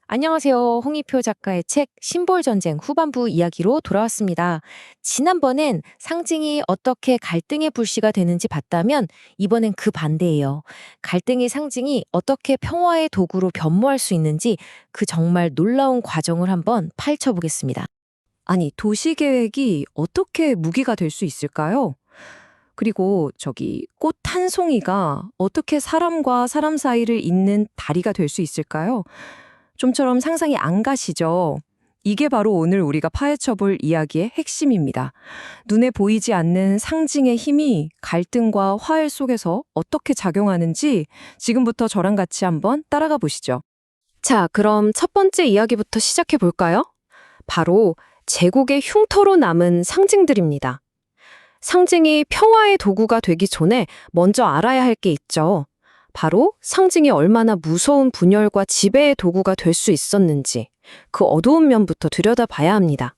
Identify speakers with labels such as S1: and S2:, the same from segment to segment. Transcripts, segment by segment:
S1: 안녕하세요. 홍익표 작가의 책 심볼전쟁 후반부 이야기로 돌아왔습니다. 지난번엔 상징이 어떻게 갈등의 불씨가 되는지 봤다면 이번엔 그 반대예요. 갈등의 상징이 어떻게 평화의 도구로 변모할 수 있는지 그 정말 놀라운 과정을 한번 파헤쳐 보겠습니다.
S2: 아니, 도시계획이 어떻게 무기가 될 수 있을까요? 그리고 꽃 한 송이가 어떻게 사람과 사람 사이를 잇는 다리가 될 수 있을까요? 좀처럼 상상이 안 가시죠? 이게 바로 오늘 우리가 파헤쳐 볼 이야기의 핵심입니다. 눈에 보이지 않는 상징의 힘이 갈등과 화해 속에서 어떻게 작용하는지 지금부터 저랑 같이 한번 따라가 보시죠. 자, 그럼 첫 번째 이야기부터 시작해 볼까요? 바로 제국의 흉터로 남은 상징들입니다. 상징이 평화의 도구가 되기 전에 먼저 알아야 할 게 있죠. 바로 상징이 얼마나 무서운 분열과 지배의 도구가 될 수 있었는지 그 어두운 면부터 들여다봐야 합니다.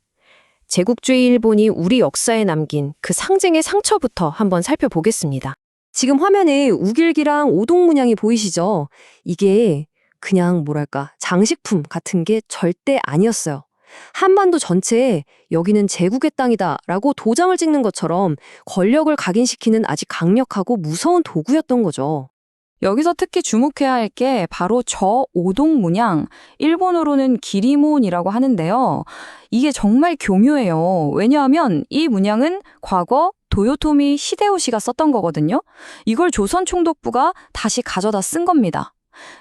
S2: 제국주의 일본이 우리 역사에 남긴 그 상징의 상처부터 한번 살펴보겠습니다. 지금 화면에 우길기랑 오동문양이 보이시죠? 이게 그냥 장식품 같은 게 절대 아니었어요. 한반도 전체에 여기는 제국의 땅이다 라고 도장을 찍는 것처럼 권력을 각인시키는 아주 강력하고 무서운 도구였던 거죠. 여기서 특히 주목해야 할 게 바로 저 오동 문양, 일본어로는 기리몬이라고 하는데요. 이게 정말 교묘해요. 왜냐하면 이 문양은 과거 도요토미 히데요시가 썼던 거거든요. 이걸 조선 총독부가 다시 가져다 쓴 겁니다.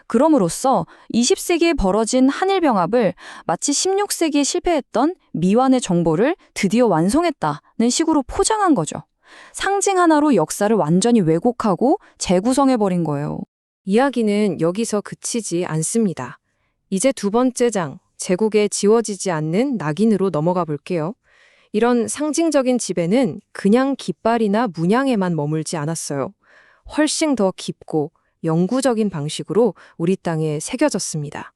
S2: 그럼으로써 20세기에 벌어진 한일병합을 마치 16세기에 실패했던 미완의 정보를 드디어 완성했다는 식으로 포장한 거죠. 상징 하나로 역사를 완전히 왜곡하고 재구성해버린 거예요. 이야기는 여기서 그치지 않습니다. 이제 두 번째 장, 제국에 지워지지 않는 낙인으로 넘어가 볼게요. 이런 상징적인 지배는 그냥 깃발이나 문양에만 머물지 않았어요. 훨씬 더 깊고 영구적인 방식으로 우리 땅에 새겨졌습니다.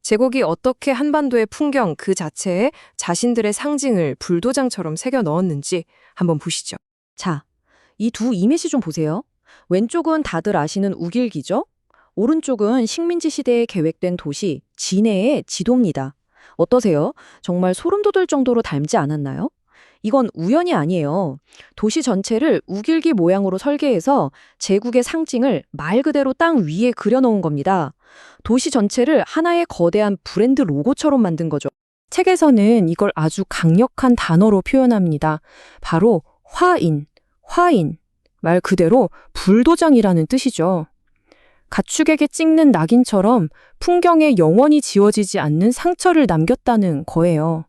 S2: 제국이 어떻게 한반도의 풍경 그 자체에 자신들의 상징을 불도장처럼 새겨 넣었는지 한번 보시죠. 자, 이 두 이미지 좀 보세요. 왼쪽은 다들 아시는 우길기죠? 오른쪽은 식민지 시대에 계획된 도시 진해의 지도입니다. 어떠세요? 정말 소름 돋을 정도로 닮지 않았나요? 이건 우연이 아니에요. 도시 전체를 우길기 모양으로 설계해서 제국의 상징을 말 그대로 땅 위에 그려놓은 겁니다. 도시 전체를 하나의 거대한 브랜드 로고처럼 만든 거죠. 책에서는 이걸 아주 강력한 단어로 표현합니다. 바로 화인. 말 그대로 불도장이라는 뜻이죠. 가축에게 찍는 낙인처럼 풍경에 영원히 지워지지 않는 상처를 남겼다는 거예요.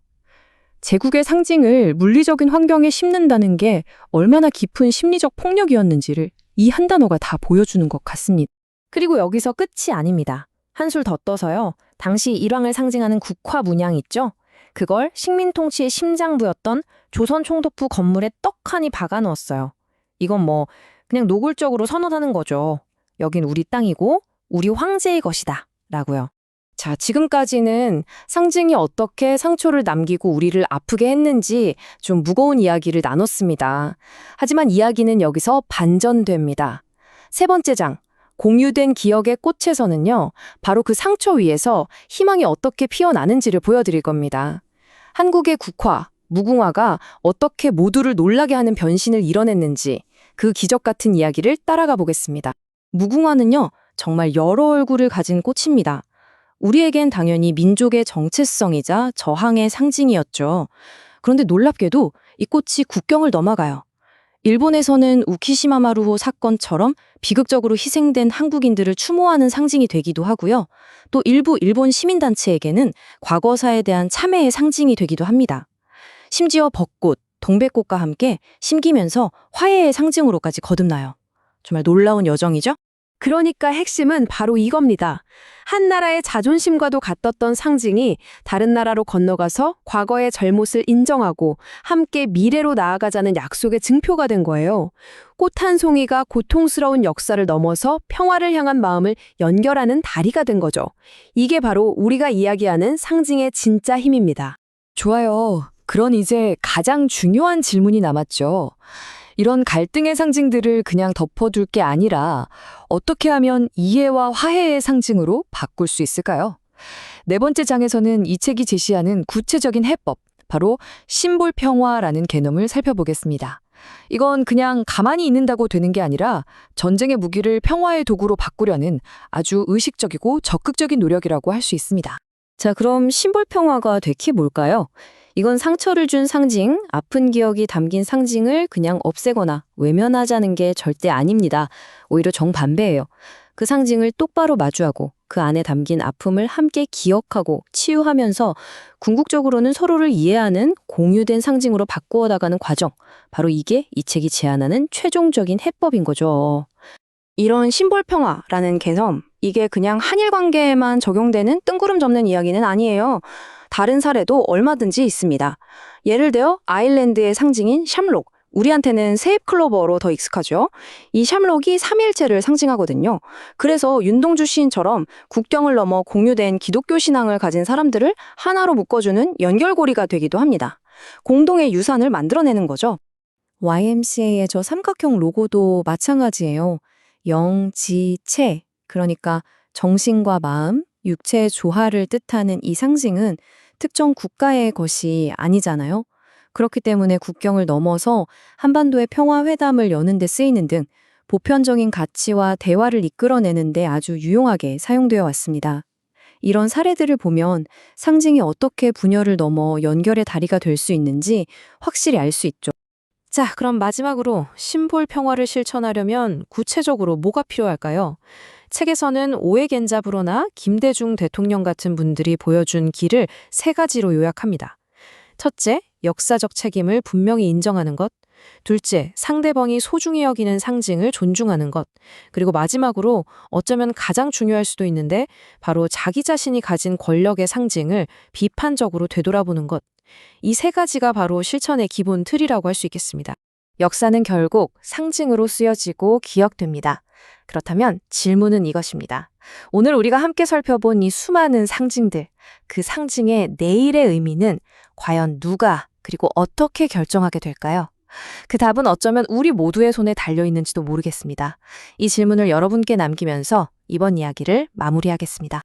S2: 제국의 상징을 물리적인 환경에 심는다는 게 얼마나 깊은 심리적 폭력이었는지를 이 한 단어가 다 보여주는 것 같습니다.
S1: 그리고 여기서 끝이 아닙니다. 한술 더 떠서요. 당시 일왕을 상징하는 국화 문양 있죠? 그걸 식민 통치의 심장부였던 조선 총독부 건물에 떡하니 박아 넣었어요. 이건 그냥 노골적으로 선언하는 거죠. 여긴 우리 땅이고 우리 황제의 것이다 라고요. 자, 지금까지는 상징이 어떻게 상처를 남기고 우리를 아프게 했는지 좀 무거운 이야기를 나눴습니다. 하지만 이야기는 여기서 반전됩니다. 세 번째 장, 공유된 기억의 꽃에서는요, 바로 그 상처 위에서 희망이 어떻게 피어나는지를 보여드릴 겁니다. 한국의 국화, 무궁화가 어떻게 모두를 놀라게 하는 변신을 이뤄냈는지 그 기적 같은 이야기를 따라가 보겠습니다. 무궁화는요, 정말 여러 얼굴을 가진 꽃입니다. 우리에겐 당연히 민족의 정체성이자 저항의 상징이었죠. 그런데 놀랍게도 이 꽃이 국경을 넘어가요. 일본에서는 우키시마 마루호 사건처럼 비극적으로 희생된 한국인들을 추모하는 상징이 되기도 하고요. 또 일부 일본 시민단체에게는 과거사에 대한 참회의 상징이 되기도 합니다. 심지어 벚꽃, 동백꽃과 함께 심기면서 화해의 상징으로까지 거듭나요. 정말 놀라운 여정이죠? 그러니까 핵심은 바로 이겁니다. 한 나라의 자존심과도 같았던 상징이 다른 나라로 건너가서 과거의 잘못을 인정하고 함께 미래로 나아가자는 약속의 증표가 된 거예요. 꽃 한 송이가 고통스러운 역사를 넘어서 평화를 향한 마음을 연결하는 다리가 된 거죠. 이게 바로 우리가 이야기하는 상징의 진짜 힘입니다. 좋아요. 그럼 이제 가장 중요한 질문이 남았죠. 이런 갈등의 상징들을 그냥 덮어둘 게 아니라 어떻게 하면 이해와 화해의 상징으로 바꿀 수 있을까요?
S3: 네 번째 장에서는 이 책이 제시하는 구체적인 해법, 바로 심볼 평화라는 개념을 살펴보겠습니다. 이건 그냥 가만히 있는다고 되는 게 아니라 전쟁의 무기를 평화의 도구로 바꾸려는 아주 의식적이고 적극적인 노력이라고 할 수 있습니다.
S2: 자, 그럼 심볼 평화가 되게 뭘까요? 이건 상처를 준 상징, 아픈 기억이 담긴 상징을 그냥 없애거나 외면하자는 게 절대 아닙니다. 오히려 정반대예요. 그 상징을 똑바로 마주하고 그 안에 담긴 아픔을 함께 기억하고 치유하면서 궁극적으로는 서로를 이해하는 공유된 상징으로 바꾸어 나가는 과정. 바로 이게 이 책이 제안하는 최종적인 해법인 거죠.
S4: 이런 심볼 평화라는 개념, 이게 그냥 한일 관계에만 적용되는 뜬구름 잡는 이야기는 아니에요. 다른 사례도 얼마든지 있습니다. 예를 들어 아일랜드의 상징인 샴록, 우리한테는 세잎클로버로 더 익숙하죠. 이 샴록이 삼위일체를 상징하거든요. 그래서 윤동주 시인처럼 국경을 넘어 공유된 기독교 신앙을 가진 사람들을 하나로 묶어주는 연결고리가 되기도 합니다. 공동의 유산을 만들어내는 거죠.
S2: YMCA의 저 삼각형 로고도 마찬가지예요. 영, 지, 체. 그러니까 정신과 마음, 육체의 조화를 뜻하는 이 상징은 특정 국가의 것이 아니잖아요. 그렇기 때문에 국경을 넘어서 한반도의 평화회담을 여는 데 쓰이는 등 보편적인 가치와 대화를 이끌어내는 데 아주 유용하게 사용되어 왔습니다. 이런 사례들을 보면 상징이 어떻게 분열을 넘어 연결의 다리가 될 수 있는지 확실히 알 수 있죠.
S1: 자, 그럼 마지막으로 심볼 평화를 실천하려면 구체적으로 뭐가 필요할까요? 책에서는 오에겐자부로나 김대중 대통령 같은 분들이 보여준 길을 세 가지로 요약합니다. 첫째, 역사적 책임을 분명히 인정하는 것. 둘째, 상대방이 소중히 여기는 상징을 존중하는 것. 그리고 마지막으로 어쩌면 가장 중요할 수도 있는데 바로 자기 자신이 가진 권력의 상징을 비판적으로 되돌아보는 것. 이 세 가지가 바로 실천의 기본 틀이라고 할 수 있겠습니다. 역사는 결국 상징으로 쓰여지고 기억됩니다. 그렇다면 질문은 이것입니다. 오늘 우리가 함께 살펴본 이 수많은 상징들, 그 상징의 내일의 의미는 과연 누가 그리고 어떻게 결정하게 될까요? 그 답은 어쩌면 우리 모두의 손에 달려있는지도 모르겠습니다. 이 질문을 여러분께 남기면서 이번 이야기를 마무리하겠습니다.